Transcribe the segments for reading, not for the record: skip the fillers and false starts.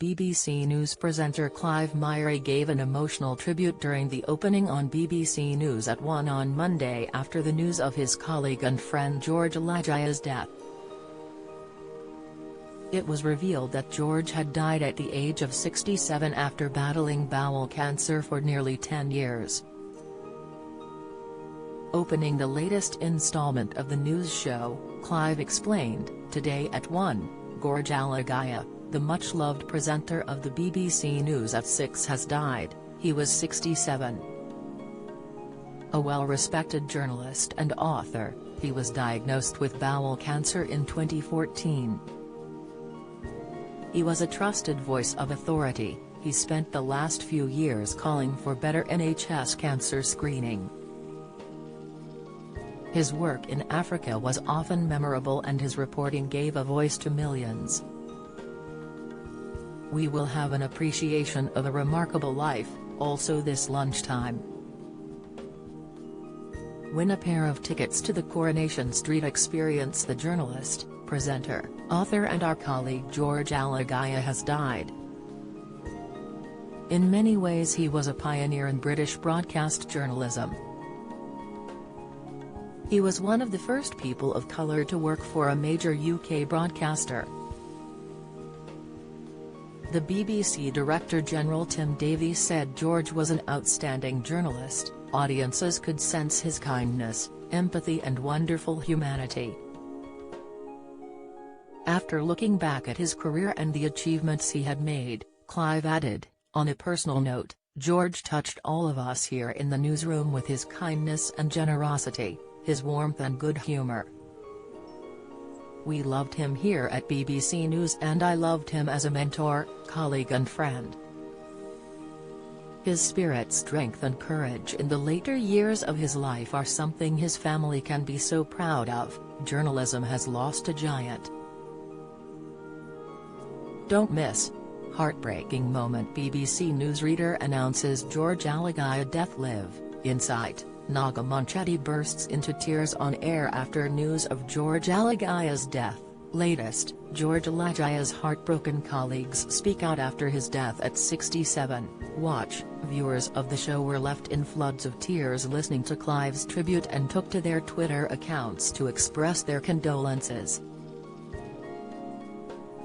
BBC News presenter Clive Myrie gave an emotional tribute during the opening on BBC News at 1 on Monday after the news of his colleague and friend George Alagiah's death. It was revealed that George had died at the age of 67 after battling bowel cancer for nearly 10 years. Opening the latest installment of the news show, Clive explained, "Today at 1, George Alagiah, the much-loved presenter of the BBC News at 6 has died. He was 67. A well-respected journalist and author, he was diagnosed with bowel cancer in 2014. He was a trusted voice of authority. He spent the last few years calling for better NHS cancer screening. His work in Africa was often memorable and his reporting gave a voice to millions. We will have an appreciation of a remarkable life, also this lunchtime. Win a pair of tickets to the Coronation Street experience. The journalist, presenter, author and our colleague George Alagiah has died. In many ways he was a pioneer in British broadcast journalism. He was one of the first people of colour to work for a major UK broadcaster. The BBC Director General Tim Davies said George was an outstanding journalist. Audiences could sense his kindness, empathy and wonderful humanity." After looking back at his career and the achievements he had made, Clive added, "On a personal note, George touched all of us here in the newsroom with his kindness and generosity, his warmth and good humour. We loved him here at BBC News and I loved him as a mentor, colleague and friend. His spirit, strength and courage in the later years of his life are something his family can be so proud of. Journalism has lost a giant. Don't miss. Heartbreaking moment. BBC newsreader announces George Alagiah death. Live, Insight. Naga Munchetty bursts into tears on air after news of George Alagiah's death. Latest, George Alagiah's heartbroken colleagues speak out after his death at 67. Watch. Viewers of the show were left in floods of tears listening to Clive's tribute and took to their Twitter accounts to express their condolences.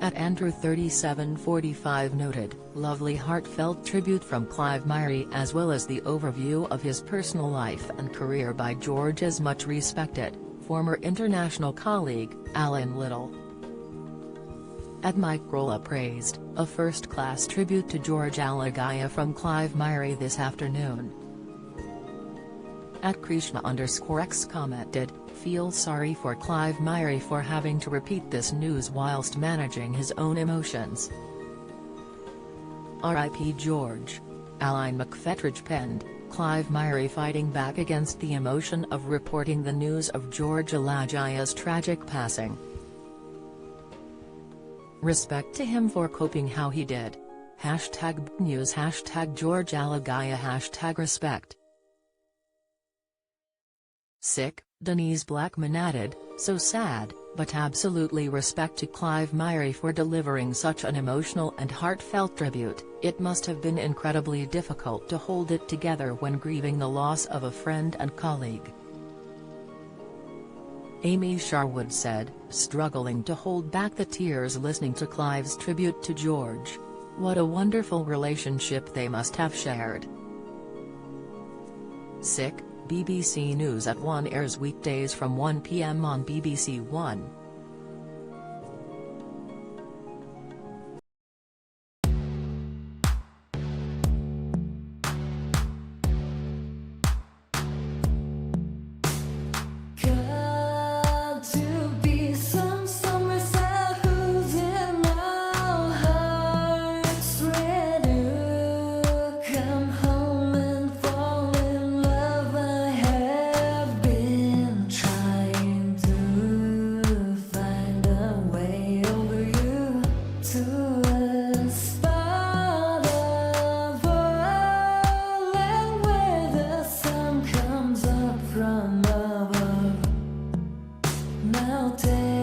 At Andrew3745 noted, "Lovely heartfelt tribute from Clive Myrie as well as the overview of his personal life and career by George's much respected, former international colleague, Alan Little." At Mike Rolla praised, "A first-class tribute to George Alagiah from Clive Myrie this afternoon." At Krishna_X commented, "Feel sorry for Clive Myrie for having to repeat this news whilst managing his own emotions. R.I.P. George." Aline McFetridge penned, "Clive Myrie fighting back against the emotion of reporting the news of George Alagiah's tragic passing. Respect to him for coping how he did. #BNews #George Alagiah #respect." Sick, Denise Blackman added, "So sad, but absolutely respect to Clive Myrie for delivering such an emotional and heartfelt tribute. It must have been incredibly difficult to hold it together when grieving the loss of a friend and colleague." Amy Sharwood said, struggling to hold back the tears listening to Clive's tribute to George. "What a wonderful relationship they must have shared." Sick, BBC News at 1 airs weekdays from 1 p.m. on BBC One. Melted.